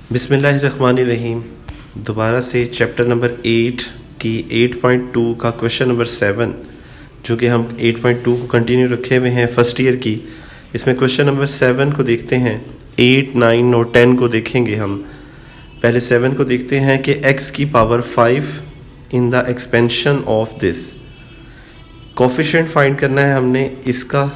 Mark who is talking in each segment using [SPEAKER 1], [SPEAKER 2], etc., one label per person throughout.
[SPEAKER 1] बिस्मिल्लाहिर्रहमानिर्रहीम। दोबारा से चैप्टर नंबर 8 की 8.2 का क्वेश्चन नंबर 7, जो कि हम 8.2 को कंटिन्यू रखे हुए हैं फर्स्ट ईयर की। इसमें क्वेश्चन नंबर 7 को देखते हैं, 8, 9 और 10 को देखेंगे हम। पहले 7 को देखते हैं कि x की power 5 in the expansion of this. Coefficient find करना है हमने इसका,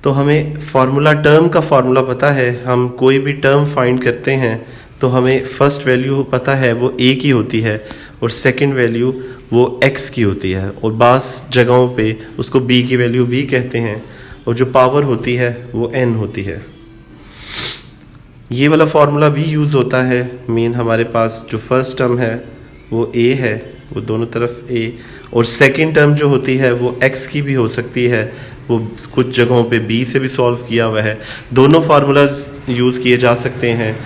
[SPEAKER 1] तो हमें फार्मूला टर्म का फार्मूला पता है। हम कोई भी टर्म फाइंड करते हैं तो हमें फर्स्ट वैल्यू पता है वो a की होती है और सेकंड वैल्यू वो x की होती है, और बास जगहों पे उसको b की वैल्यू b कहते हैं, और जो पावर होती है वो n होती है। ये वाला फार्मूला भी यूज़ होता है। मेन हमारे पास जो फर्स्ट टर्म है वो a है, वो दोनों तरफ a, और सेकंड टर्म जो होती है वो x की भी हो सकती है, वो कुछ जगहों पे b से भी सॉल्व किया हुआ है। दोनों फार्मूलाज यूज़ किए जा सकते हैं।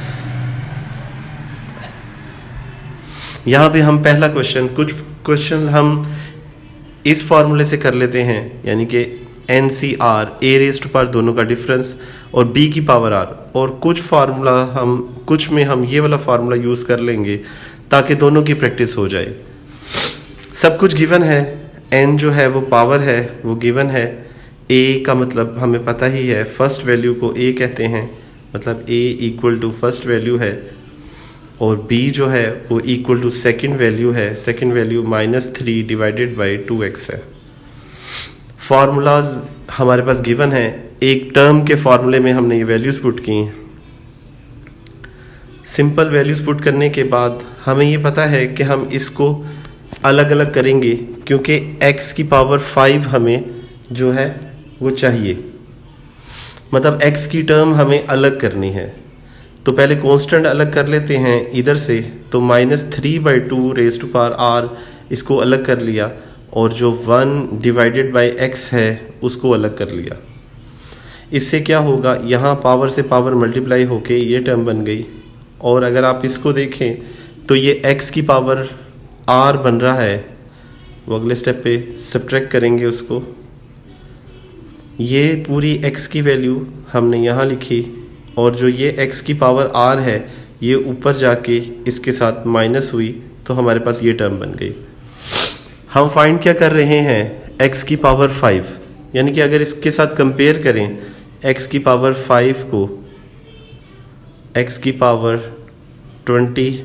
[SPEAKER 1] यहाँ पे हम पहला क्वेश्चन, कुछ क्वेश्चन हम इस फार्मूले से कर लेते हैं, यानी कि NCR a raise to power दोनों का डिफरेंस और b की पावर r, और कुछ फार्मूला कुछ में हम ये वाला फार्मूला यूज़ कर लेंगे ताकि दोनों की प्रैक्टिस हो जाए। सब कुछ गिवन है, n जो है वो पावर है वो गिवन है, a का मतलब हमें पता ही है, फर्स्ट वैल्यू को a कहते हैं, मतलब a equal to first value है, और b जो है वो इक्वल टू सेकंड वैल्यू है, second value -3 divided by 2x है। फार्मूलाज हमारे पास गिवन है, एक टर्म के फार्मूले में हमने ये वैल्यूज़ पुट की हैं। सिंपल वैल्यूज़ पुट करने के बाद हमें ये पता है कि हम इसको अलग अलग करेंगे, क्योंकि x की पावर 5 हमें जो है वो चाहिए, मतलब x की टर्म हमें अलग करनी है। तो पहले कांस्टेंट अलग कर लेते हैं इधर से, तो -3/2 रेज़ टू पावर r इसको अलग कर लिया, और जो 1 डिवाइडेड बाई x है उसको अलग कर लिया। इससे क्या होगा, यहाँ पावर से पावर मल्टीप्लाई होके ये टर्म बन गई, और अगर आप इसको देखें तो ये x की पावर r बन रहा है। वो अगले स्टेप पे सब्ट्रैक्ट करेंगे उसको। ये पूरी x की वैल्यू हमने यहाँ लिखी, और जो ये x की पावर r है ये ऊपर जाके इसके साथ माइनस हुई, तो हमारे पास ये टर्म बन गई। हम फाइंड क्या कर रहे हैं, x की पावर 5, यानी कि अगर इसके साथ कंपेयर करें x की पावर 5 को x की पावर 20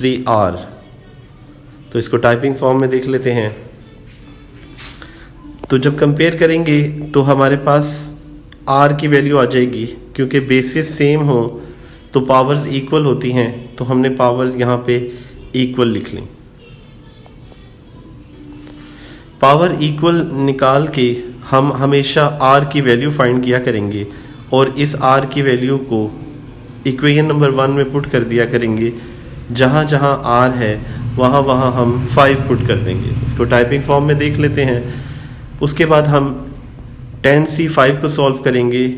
[SPEAKER 1] 3r, तो इसको टाइपिंग फॉर्म में देख लेते हैं। तो जब कंपेयर करेंगे तो हमारे पास r की वैल्यू आ जाएगी, क्योंकि बेसिस सेम हो तो पावर्स इक्वल होती हैं, तो हमने पावर्स यहाँ पे इक्वल लिख ली। पावर इक्वल निकाल के हम हमेशा r की वैल्यू फाइंड किया करेंगे, और इस r की वैल्यू को इक्वेशन नंबर 1 में पुट कर दिया करेंगे। जहाँ जहाँ r है वहाँ वहाँ हम 5 पुट कर देंगे। इसको टाइपिंग फॉर्म में देख लेते हैं। उसके बाद हम 10c5 को सॉल्व करेंगे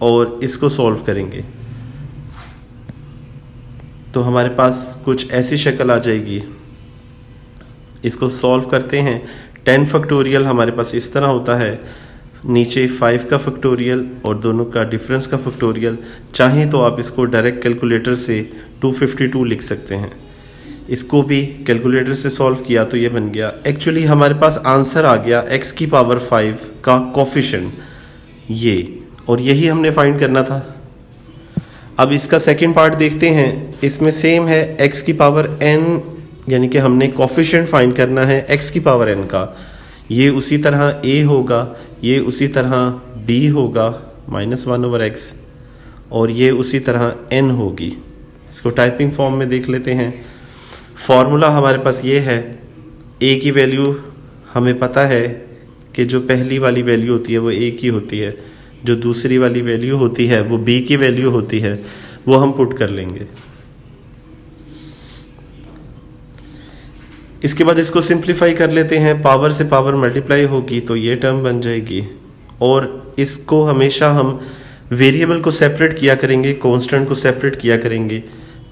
[SPEAKER 1] और इसको सॉल्व करेंगे, तो हमारे पास कुछ ऐसी शक्ल आ जाएगी। इसको सॉल्व करते हैं। 10 फैक्टोरियल हमारे पास इस तरह होता है, नीचे 5 का फैक्टोरियल और दोनों का डिफरेंस का फैक्टोरियल। चाहें तो आप इसको डायरेक्ट कैलकुलेटर से 252 लिख सकते हैं। इसको भी कैलकुलेटर से सॉल्व किया तो ये बन गया। एक्चुअली हमारे पास आंसर आ गया x की पावर 5 का कोफिशिएंट ये, और यही हमने फाइंड करना था। अब इसका सेकंड पार्ट देखते हैं। इसमें सेम है, x की पावर n, यानी कि हमने कोफिशिएंट फाइंड करना है x की पावर n का। ये उसी तरह a होगा, ये उसी तरह b होगा -1/x, और ये उसी तरह n होगी। इसको टाइपिंग फॉर्म में देख लेते हैं। फार्मूला हमारे पास ये है, a की वैल्यू हमें पता है कि जो पहली वाली वैल्यू होती है वो a की होती है, जो दूसरी वाली वैल्यू होती है वो b की वैल्यू होती है, वो हम पुट कर लेंगे। इसके बाद इसको सिंप्लीफाई कर लेते हैं। पावर से पावर मल्टीप्लाई होगी तो ये टर्म बन जाएगी, और इसको हमेशा हम वेरिएबल को सेपरेट किया करेंगे, कांस्टेंट को सेपरेट किया करेंगे।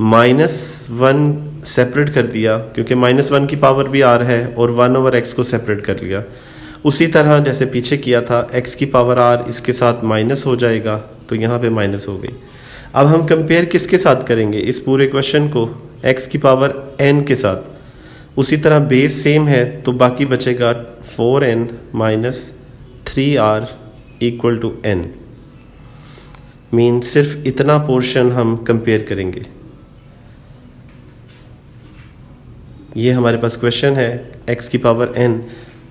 [SPEAKER 1] -1 सेपरेट कर दिया, क्योंकि -1 की पावर भी r है, और 1/x को सेपरेट कर लिया, उसी तरह जैसे पीछे किया था, x की पावर r इसके साथ माइनस हो जाएगा, तो यहाँ पे माइनस हो गई। अब हम कंपेयर किसके साथ करेंगे इस पूरे क्वेश्चन को? x की पावर n के साथ। उसी तरह बेस सेम है तो बाकी बचेगा 4n minus 3r equal to n। Mean सिर्फ इतना पोर्शन हम कंपेयर करेंगे। ये हमारे पास क्वेश्चन है x की पावर n,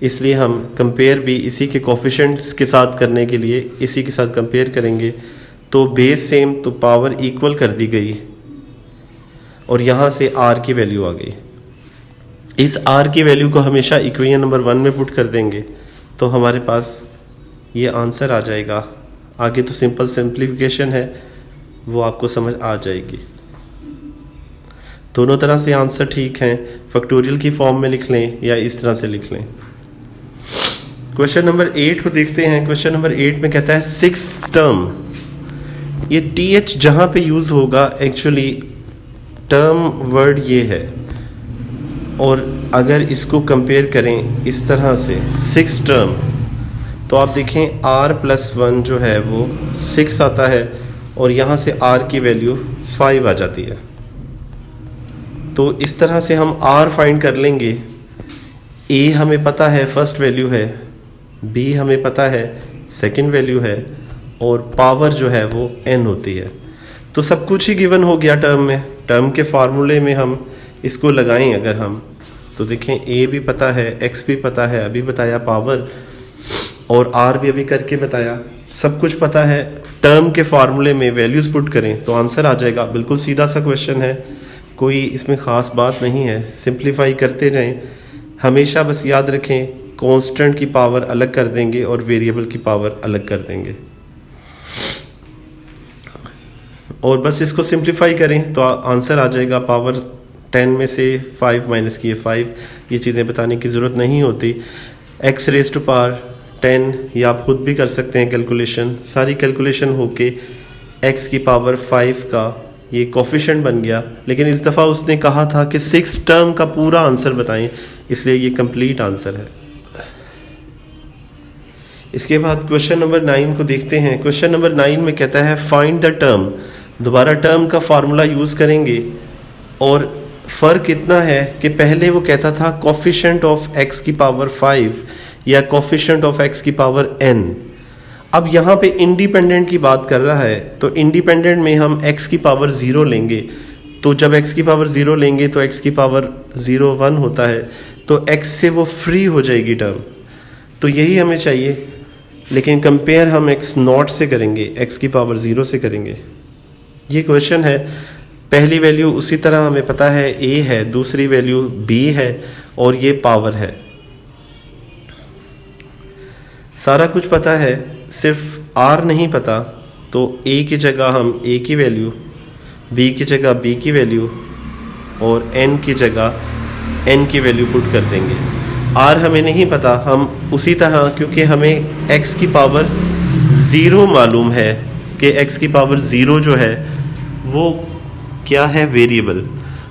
[SPEAKER 1] इसलिए हम कंपेयर भी इसी के कोफिशिएंट्स के साथ करने के लिए इसी के साथ कंपेयर करेंगे। तो बेस सेम तो पावर इक्वल कर दी गई और यहाँ से r की वैल्यू आ गई। इस r की वैल्यू को हमेशा इक्वेशन नंबर 1 में पुट कर देंगे तो हमारे पास ये आंसर आ जाएगा। आगे तो सिंपल सिंप्लीफिकेशन है, वो आपको समझ आ जाएगी। दोनों तरह से आंसर ठीक हैं, फैक्टोरियल की फॉर्म में लिख लें या इस तरह से लिख लें। क्वेश्चन नंबर 8 को देखते हैं। क्वेश्चन नंबर 8 में कहता है 6 टर्म। ये th जहां पे यूज होगा एक्चुअली टर्म वर्ड ये है, और अगर इसको कंपेयर करें इस तरह से 6 टर्म तो आप देखें r+1 जो है वो 6 आता है और यहाँ से r की वैल्यू 5 आ जाती है। तो इस तरह से हम r फाइंड कर लेंगे। a हमें पता है फर्स्ट वैल्यू है, b हमें पता है सेकंड वैल्यू है, और पावर जो है वो n होती है। तो सब कुछ ही गिवन हो गया टर्म में। टर्म के फार्मूले में हम इसको लगाएं अगर हम, तो देखें a भी पता है, x भी पता है, अभी बताया पावर, और r भी अभी करके बताया, सब कुछ पता है। टर्म के फार्मूले में वैल्यूज पुट करें तो आंसर आ जाएगा। बिल्कुल सीधा सा क्वेश्चन है, कोई इसमें ख़ास बात नहीं है। सिंप्लीफाई करते जाएं। हमेशा बस याद रखें कांस्टेंट की पावर अलग कर देंगे और वेरिएबल की पावर अलग कर देंगे, और बस इसको सिंप्लीफाई करें तो आंसर आ जाएगा। पावर 10 में से 5 माइनस किए 5, ये चीज़ें बताने की ज़रूरत नहीं होती। x रेज़ टू पावर 10, या आप खुद भी कर सकते हैं कैलकुलेशन। सारी कैलकुलेशन होके x की पावर 5 का ये कोफिशिएंट बन गया। लेकिन इस दफ़ा उसने कहा था कि 6 टर्म का पूरा आंसर बताएं, इसलिए ये कंप्लीट आंसर है। इसके बाद क्वेश्चन नंबर 9 को देखते हैं। क्वेश्चन नंबर 9 में कहता है फाइंड द टर्म। दोबारा टर्म का फार्मूला यूज़ करेंगे, और फ़र्क इतना है कि पहले वो कहता था कोफिशिएंट ऑफ x की पावर 5 या कोफिशिएंट ऑफ x की पावर n। अब यहाँ पे इंडिपेंडेंट की बात कर रहा है, तो इंडिपेंडेंट में हम x की पावर 0 लेंगे। तो जब x की पावर 0 लेंगे तो x की पावर 0 1 होता है, तो x से वो फ्री हो जाएगी टर्म। तो यही हमें चाहिए, लेकिन कंपेयर हम x नॉट से करेंगे, x की पावर 0 से करेंगे। ये क्वेश्चन है। पहली वैल्यू उसी तरह हमें पता है a है, दूसरी वैल्यू b है, और ये पावर है। सारा कुछ पता है, सिर्फ r नहीं पता। तो a की जगह हम a की वैल्यू, b की जगह b की वैल्यू, और n की जगह n की वैल्यू पुट कर देंगे। r हमें नहीं पता, हम उसी तरह, क्योंकि हमें x की पावर 0 मालूम है कि x की पावर 0 जो है वो क्या है, वेरिएबल।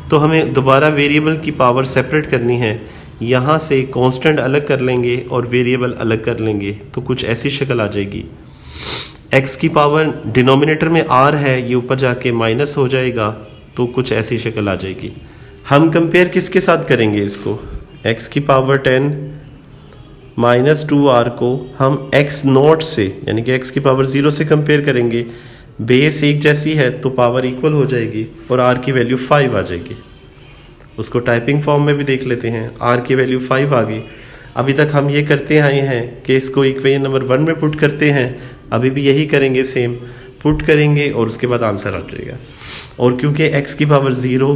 [SPEAKER 1] तो हमें दोबारा वेरिएबल की पावर सेपरेट करनी है। यहाँ से कांस्टेंट अलग कर लेंगे और वेरिएबल अलग कर लेंगे, तो कुछ ऐसी शक्ल आ जाएगी। x की पावर डिनोमिनेटर में r है, ये ऊपर जाके माइनस हो जाएगा, तो कुछ ऐसी शक्ल आ जाएगी। हम कंपेयर किसके साथ करेंगे इसको? x की पावर 10 माइनस 2r को हम x नॉट से, यानी कि x की पावर 0 से कंपेयर करेंगे। बेस एक जैसी है तो पावर इक्वल हो जाएगी, और r की वैल्यू 5 आ जाएगी। उसको टाइपिंग फॉर्म में भी देख लेते हैं। r की वैल्यू 5 आ गई। अभी तक हम ये करते आए हैं कि इसको इक्वेशन नंबर 1 में पुट करते हैं, अभी भी यही करेंगे, सेम पुट करेंगे और उसके बाद आंसर आ जाएगा। और क्योंकि x की पावर 0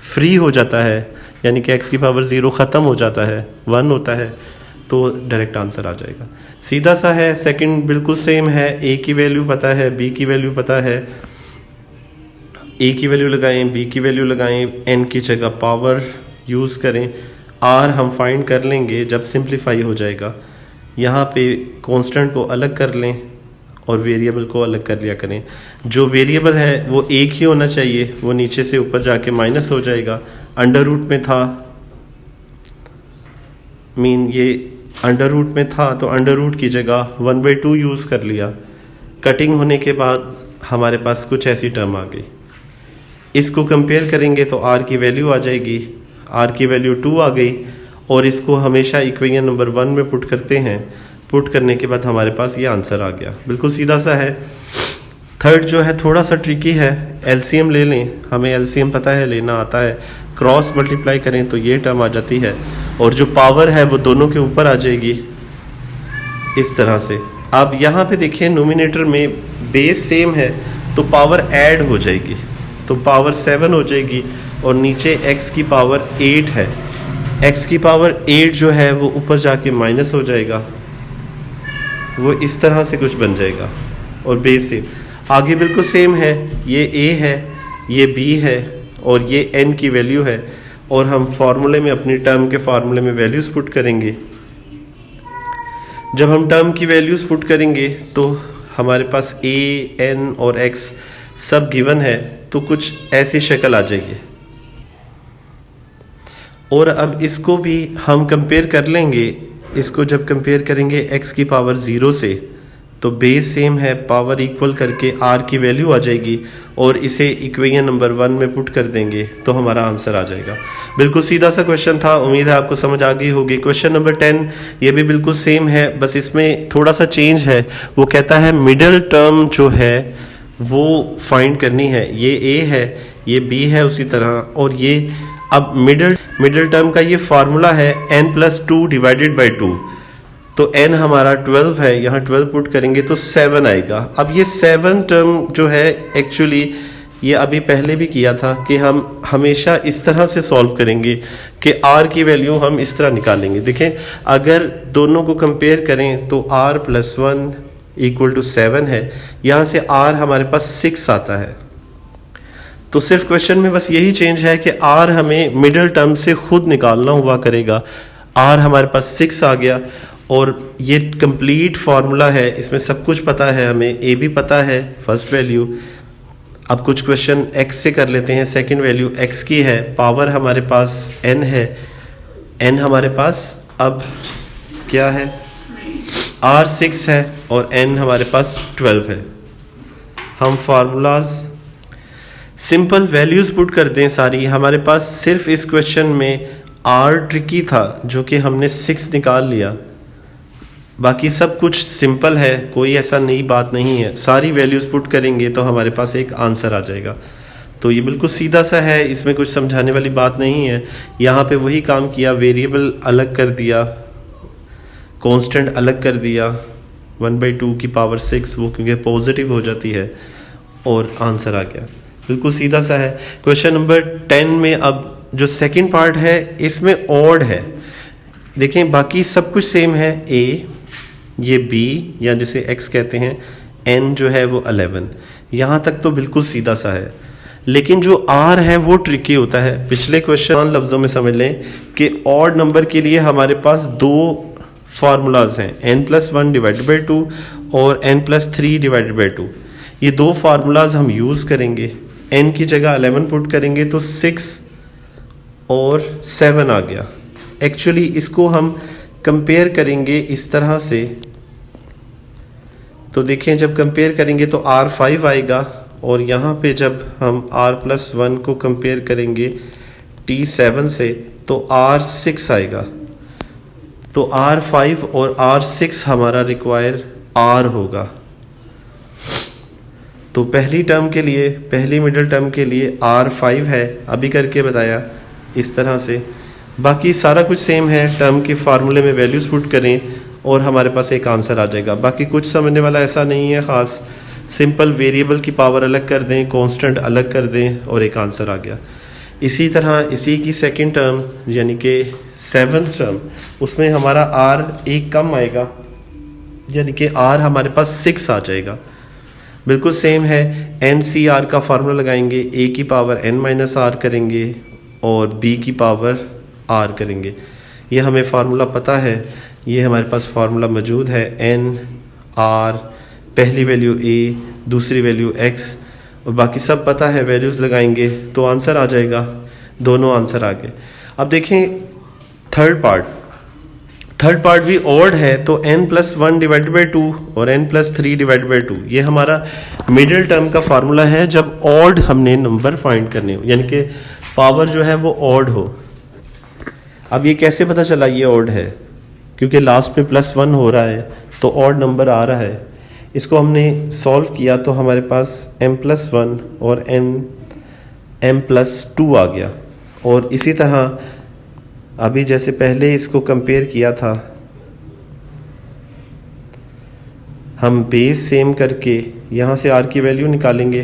[SPEAKER 1] फ्री हो जाता है, यानी कि x की पावर 0 ख़त्म हो जाता है, 1 होता है, तो डायरेक्ट आंसर आ जाएगा। सीधा सा है। सेकंड बिल्कुल सेम है, a की वैल्यू पता है, b की वैल्यू पता है, a की वैल्यू लगाएं, b की वैल्यू लगाएं, n की जगह पावर यूज़ करें। r हम फाइंड कर लेंगे जब सिंप्लीफाई हो जाएगा। यहाँ पे कांस्टेंट को अलग कर लें और वेरिएबल को अलग कर लिया करें। जो वेरिएबल है वो एक ही होना चाहिए, वो नीचे से ऊपर जाके माइनस हो जाएगा। अंडर रूट में था, मीन ये अंडर रूट में था तो अंडर रूट की जगह 1/2 यूज़ कर लिया। कटिंग होने के बाद हमारे पास कुछ ऐसी टर्म आ गई। इसको कंपेयर करेंगे तो r की वैल्यू आ जाएगी, r की वैल्यू 2 आ गई, और इसको हमेशा इक्वेशन नंबर 1 में पुट करते हैं। पुट करने के बाद हमारे पास ये आंसर आ गया, बिल्कुल सीधा सा है। थर्ड जो है थोड़ा सा ट्रिकी है, एलसीएम ले लें, हमें एलसीएम पता है, लेना आता है। क्रॉस मल्टीप्लाई करें तो ये टर्म आ जाती है, और जो पावर है वो दोनों के ऊपर आ जाएगी इस तरह से। अब यहाँ पे देखिए नोमिनेटर में बेस सेम है तो पावर ऐड हो जाएगी, तो पावर 7 हो जाएगी, और नीचे x की पावर 8 है। x की पावर 8 जो है वो ऊपर जाके माइनस हो जाएगा, वो इस तरह से कुछ बन जाएगा। और बेस सेम आगे बिल्कुल सेम है, ये a है, ये b है, और ये n की वैल्यू है, और हम फॉर्मूले में अपनी टर्म के फॉर्मूले में वैल्यूज पुट करेंगे। जब हम टर्म की वैल्यूज पुट करेंगे तो हमारे पास a, n और x सब गिवन है, तो कुछ ऐसी शक्ल आ जाएगी। और अब इसको भी हम कंपेयर कर लेंगे। इसको जब कंपेयर करेंगे x की पावर 0 से, तो बेस सेम है, पावर इक्वल करके r की वैल्यू आ जाएगी, और इसे इक्वेशन नंबर 1 में पुट कर देंगे तो हमारा आंसर आ जाएगा। बिल्कुल सीधा सा क्वेश्चन था, उम्मीद है आपको समझ आ गई होगी। क्वेश्चन नंबर 10 ये भी बिल्कुल सेम है, बस इसमें थोड़ा सा चेंज है। वो कहता है मिडिल टर्म जो है वो फाइंड करनी है। ये a है, ये b है उसी तरह, और ये अब मिडिल टर्म का ये फार्मूला है n+2 डिवाइडेड बाई 2, तो n हमारा 12 है, यहाँ 12 पुट करेंगे तो 7 आएगा। अब ये 7 टर्म जो है एक्चुअली ये अभी पहले भी किया था कि हम हमेशा इस तरह से सॉल्व करेंगे कि r की वैल्यू हम इस तरह निकालेंगे। देखें अगर दोनों को कंपेयर करें तो r+1 = 7 है, यहाँ से r हमारे पास 6 आता है। तो सिर्फ क्वेश्चन में बस यही चेंज है कि r हमें मिडिल टर्म से खुद निकालना हुआ करेगा। r हमारे पास 6 आ गया, और ये कंप्लीट फार्मूला है, इसमें सब कुछ पता है हमें, a भी पता है फर्स्ट वैल्यू। अब कुछ क्वेश्चन x से कर लेते हैं, सेकंड वैल्यू x की है, पावर हमारे पास n है, n हमारे पास अब क्या है, r 6 है, और n हमारे पास 12 है। हम फार्मूलाज सिंपल वैल्यूज पुट कर दें सारी। हमारे पास सिर्फ इस क्वेश्चन में r ट्रिकी था जो कि हमने 6 निकाल लिया, बाकी सब कुछ सिंपल है, कोई ऐसा नई बात नहीं है। सारी वैल्यूज पुट करेंगे तो हमारे पास एक आंसर आ जाएगा। तो ये बिल्कुल सीधा सा है, इसमें कुछ समझाने वाली बात नहीं है। यहाँ पे वही काम किया, वेरिएबल अलग कर दिया, कांस्टेंट अलग कर दिया, 1/2 की पावर 6 वो क्योंकि पॉजिटिव हो जाती है, और आंसर आ गया। बिल्कुल सीधा सा है। क्वेश्चन नंबर 10 में अब जो सेकंड पार्ट है इसमें ऑड है। देखें बाकी सब कुछ सेम है, a, ये b या जिसे x कहते हैं, n जो है वो 11, यहाँ तक तो बिल्कुल सीधा सा है। लेकिन जो r है वो ट्रिकी होता है। पिछले क्वेश्चन लफ्ज़ों में समझ लें कि ऑड नंबर के लिए हमारे पास दो फार्मूलाज हैं, n+1 डिवाइडेड बाई 2 और n+3 डिवाइडेड बाई 2। ये दो फार्मूलाज हम यूज़ करेंगे। n की जगह 11 पुट करेंगे तो 6 और 7 आ गया। एक्चुअली इसको हम कंपेयर करेंगे इस तरह से, तो देखें जब कंपेयर करेंगे तो r5 आएगा, और यहाँ पे जब हम r+1 को कंपेयर करेंगे t7 से तो r6 आएगा। तो r5 और r6 हमारा रिक्वायर r होगा। तो पहली टर्म के लिए, पहली मिडिल टर्म के लिए r5 है, अभी करके बताया इस तरह से। बाकी सारा कुछ सेम है, टर्म के फार्मूले में वैल्यूज पुट करें और हमारे पास एक आंसर आ जाएगा। बाकी कुछ समझने वाला ऐसा नहीं है ख़ास, सिंपल वेरिएबल की पावर अलग कर दें, कांस्टेंट अलग कर दें और एक आंसर आ गया। इसी तरह इसी की सेकंड टर्म यानी कि 7th टर्म, उसमें हमारा r एक कम आएगा, यानी कि r हमारे पास 6 आ जाएगा। बिल्कुल सेम है, NCR का फार्मूला लगाएंगे, a की पावर n-r करेंगे और b की पावर r करेंगे। ये हमें फार्मूला पता है, ये हमारे पास फार्मूला मौजूद है, n r, पहली वैल्यू a, दूसरी वैल्यू x, और बाकी सब पता है। वैल्यूज़ लगाएंगे तो आंसर आ जाएगा, दोनों आंसर आ गए। अब देखें थर्ड पार्ट, थर्ड पार्ट भी ऑड है तो n+1 डिवाइडेड बाई 2 और n+3 डिवाइडेड बाई 2, ये हमारा मिडिल टर्म का फार्मूला है जब ऑड हमने नंबर फाइंड करने हो, यानी कि पावर जो है वो ऑड हो। अब ये कैसे पता चला ये ऑड है? क्योंकि लास्ट पे +1 हो रहा है तो ऑड नंबर आ रहा है। इसको हमने सॉल्व किया तो हमारे पास m+1 और m+2 आ गया। और इसी तरह अभी जैसे पहले इसको कंपेयर किया था, हम बेस सेम करके यहाँ से r की वैल्यू निकालेंगे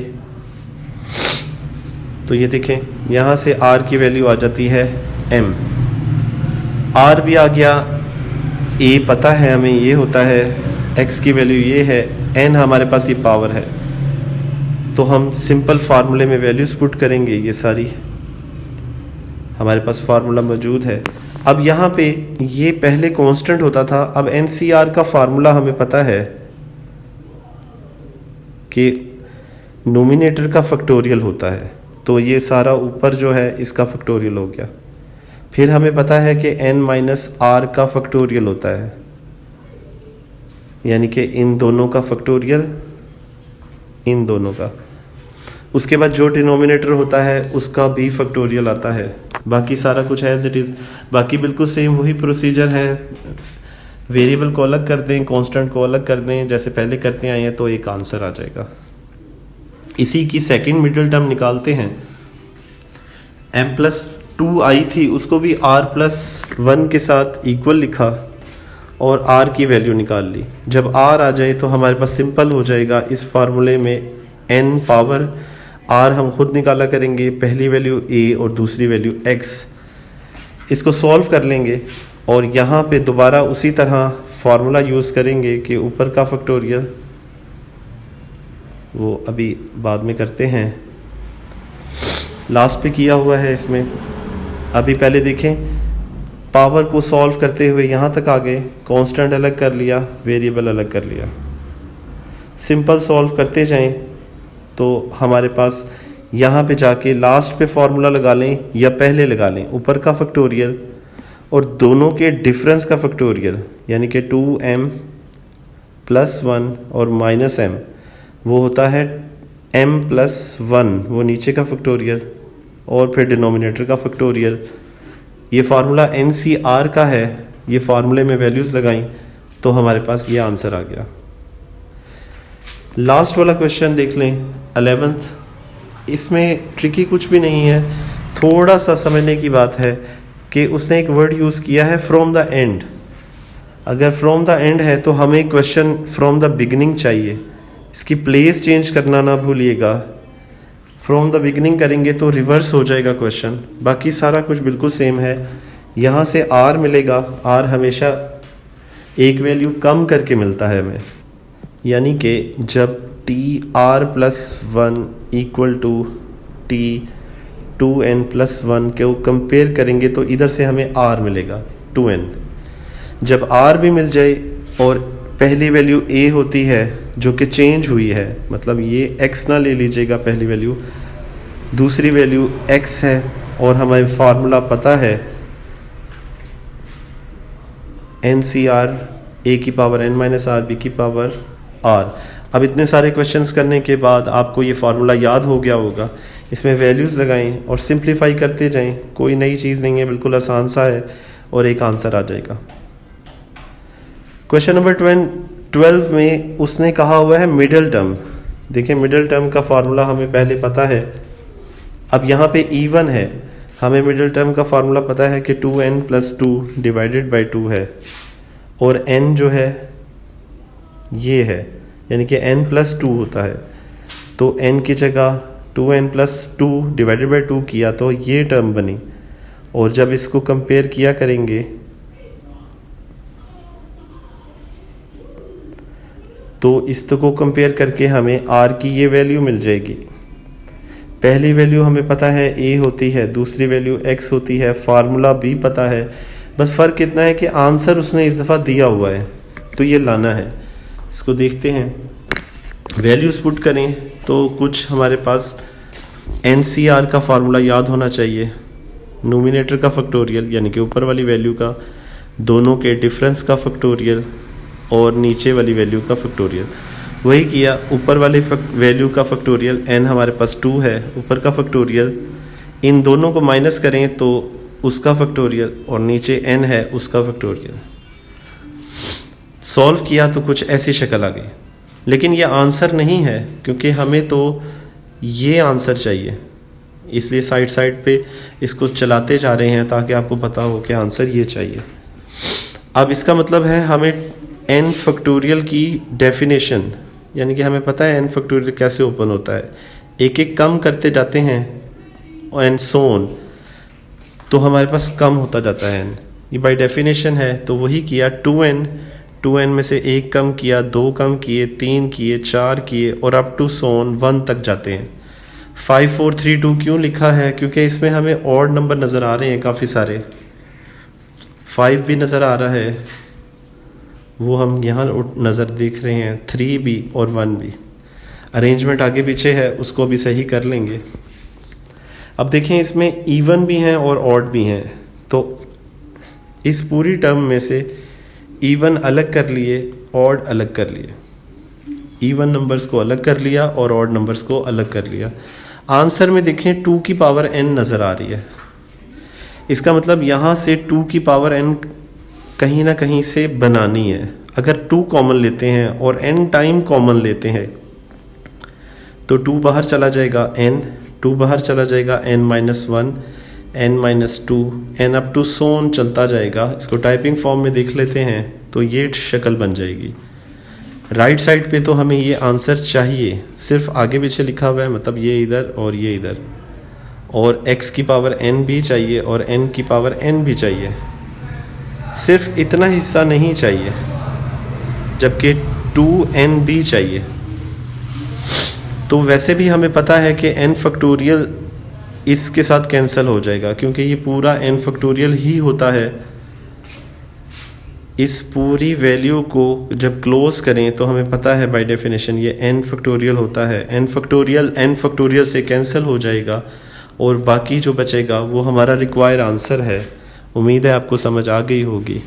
[SPEAKER 1] तो ये देखें यहाँ से r की वैल्यू आ जाती है m, r भी आ गया, a पता है हमें ये होता है, x की वैल्यू ये है, n हमारे पास ये पावर है। तो हम सिंपल फार्मूले में वैल्यूज पुट करेंगे, ये सारी हमारे पास फार्मूला मौजूद है। अब यहाँ पे ये पहले कांस्टेंट होता था, अब NCR का फार्मूला हमें पता है कि नोमिनेटर का फैक्टोरियल होता है, तो ये सारा ऊपर जो है इसका फैक्टोरियल हो गया। फिर हमें पता है कि n-r का फैक्टोरियल होता है, यानी कि इन दोनों का फैक्टोरियल, इन दोनों का। उसके बाद जो डिनोमिनेटर होता है उसका भी फैक्टोरियल आता है। बाकी सारा कुछ एज इट इज़, बाकी बिल्कुल सेम वही प्रोसीजर है। वेरिएबल को अलग कर दें, कांस्टेंट को अलग कर दें, जैसे पहले करते आए हैं, तो एक आंसर आ जाएगा। इसी की सेकंड मिडिल टर्म निकालते हैं। m+2 आई थी, उसको भी r+1 के साथ इक्वल लिखा और r की वैल्यू निकाल ली। जब r आ जाए तो हमारे पास सिंपल हो जाएगा इस फार्मूले में n पावर r हम खुद निकाला करेंगे, पहली वैल्यू a और दूसरी वैल्यू x। इसको सॉल्व कर लेंगे और यहाँ पे दोबारा उसी तरह फार्मूला यूज़ करेंगे कि ऊपर का फैक्टोरियल, वो अभी बाद में करते हैं, लास्ट पे किया हुआ है इसमें। अभी पहले देखें, पावर को सॉल्व करते हुए यहाँ तक आ गए, कांस्टेंट अलग कर लिया, वेरिएबल अलग कर लिया। सिंपल सॉल्व करते जाएं तो हमारे पास यहाँ पे जाके लास्ट पे फार्मूला लगा लें या पहले लगा लें, ऊपर का फैक्टोरियल और दोनों के डिफरेंस का फैक्टोरियल, यानी कि 2m+1 और -m, वो होता है m+1, वो नीचे का फैक्टोरियल, और फिर डिनोमिनेटर का फैक्टोरियल। ये फार्मूला NCR का है, ये फार्मूले में वैल्यूज़ लगाई तो हमारे पास ये आंसर आ गया। लास्ट वाला क्वेश्चन देख लें, 11th। इसमें ट्रिकी कुछ भी नहीं है, थोड़ा सा समझने की बात है कि उसने एक वर्ड यूज़ किया है फ्रॉम द एंड। अगर फ्रॉम द एंड है तो हमें क्वेश्चन फ्रॉम द बिगिनिंग चाहिए, इसकी प्लेस चेंज करना ना भूलिएगा। फ्रॉम द बिगिनिंग करेंगे तो रिवर्स हो जाएगा क्वेश्चन। बाकी सारा कुछ बिल्कुल सेम है। यहाँ से r मिलेगा, r हमेशा एक वैल्यू कम करके मिलता है हमें, यानी कि जब tr+1 इक्वल टू t2n+1 के कंपेयर करेंगे तो इधर से हमें r मिलेगा 2n। जब r भी मिल जाए और पहली वैल्यू a होती है जो कि चेंज हुई है, मतलब ये x ना ले लीजिएगा, पहली वैल्यू, दूसरी वैल्यू x है और हमें फार्मूला पता है NCR a की पावर n-r b की पावर r। अब इतने सारे क्वेश्चंस करने के बाद आपको ये फार्मूला याद हो गया होगा। इसमें वैल्यूज़ लगाएं और सिंप्लीफाई करते जाएं, कोई नई चीज़ नहीं है, बिल्कुल आसान सा है और एक आंसर आ जाएगा। क्वेश्चन नंबर 12 में उसने कहा हुआ है मिडिल टर्म। देखिए मिडिल टर्म का फार्मूला हमें पहले पता है। अब यहाँ पे E1 है, हमें मिडिल टर्म का फार्मूला पता है कि 2n+2 डिवाइडेड बाई 2 है और n जो है ये है, यानी कि n+2 होता है। तो n की जगह 2n+2 डिवाइडेड बाई 2 किया तो ये टर्म बनी, और जब इसको कंपेयर किया करेंगे तो इसको कंपेयर करके हमें r की ये वैल्यू मिल जाएगी। पहली वैल्यू हमें पता है a होती है, दूसरी वैल्यू x होती है, फार्मूला भी पता है, बस फ़र्क इतना है कि आंसर उसने इस दफ़ा दिया हुआ है तो ये लाना है। इसको देखते हैं, वैल्यूज़ पुट करें तो कुछ हमारे पास NCR का फार्मूला याद होना चाहिए, नोमिनेटर का फैक्टोरियल यानी कि ऊपर वाली वैल्यू का दोनों के डिफरेंस का फैक्टोरियल और नीचे वाली वैल्यू का फैक्टोरियल। वही किया, ऊपर वाली वैल्यू का फैक्टोरियल n हमारे पास 2 है, ऊपर का फैक्टोरियल, इन दोनों को माइनस करें तो उसका फैक्टोरियल, और नीचे n है उसका फैक्टोरियल। सॉल्व किया तो कुछ ऐसी शक्ल आ गई, लेकिन ये आंसर नहीं है क्योंकि हमें तो ये आंसर चाहिए, इसलिए साइड साइड पे इसको चलाते जा रहे हैं ताकि आपको पता हो कि आंसर ये चाहिए। अब इसका मतलब है हमें n फैक्टोरियल की डेफिनेशन, यानी कि हमें पता है n फैक्टोरियल कैसे ओपन होता है, एक एक कम करते जाते हैं एंड सो ऑन, तो हमारे पास कम होता जाता है n, ये बाय डेफिनेशन है। तो वही किया, 2n में से 1 कम किया, 2 कम किए, 3 किए, 4 किए, और अप टू सो ऑन 1 तक जाते हैं। 5 4 3 2 क्यों लिखा है? क्योंकि इसमें हमें ऑड नंबर नज़र आ रहे हैं काफ़ी सारे, 5 भी नज़र आ रहा है, वो हम यहाँ नज़र देख रहे हैं, 3 भी और 1 भी। अरेंजमेंट आगे पीछे है, उसको भी सही कर लेंगे। अब देखें, इसमें इवन भी हैं और ऑड भी हैं, तो इस पूरी टर्म में से इवन अलग कर लिए, ऑड अलग कर लिए, इवन नंबर्स को अलग कर लिया और ऑड नंबर्स को अलग कर लिया। आंसर में देखें 2 की पावर n नज़र आ रही है, इसका मतलब यहाँ से 2 की पावर n कहीं ना कहीं से बनानी है। अगर 2 कॉमन लेते हैं और n टाइम कॉमन लेते हैं तो 2 बाहर चला जाएगा, n 2 बाहर चला जाएगा, n-1, n-2, n up to सोन चलता जाएगा। इसको टाइपिंग फॉर्म में देख लेते हैं तो ये शक्ल बन जाएगी। राइट साइड पे तो हमें ये आंसर चाहिए, सिर्फ आगे पीछे लिखा हुआ है, मतलब ये इधर और ये इधर, और x की पावर n भी चाहिए और n की पावर n भी चाहिए, सिर्फ इतना हिस्सा नहीं चाहिए, जबकि 2n भी चाहिए। तो वैसे भी हमें पता है कि n फैक्टोरियल इसके साथ कैंसिल हो जाएगा, क्योंकि ये पूरा n फैक्टोरियल ही होता है। इस पूरी वैल्यू को जब क्लोज करें तो हमें पता है बाय डेफिनेशन ये n फैक्टोरियल होता है। n फैक्टोरियल से कैंसिल हो जाएगा और बाकी जो बचेगा वो हमारा रिक्वायर आंसर है। उम्मीद है आपको समझ आ गई होगी।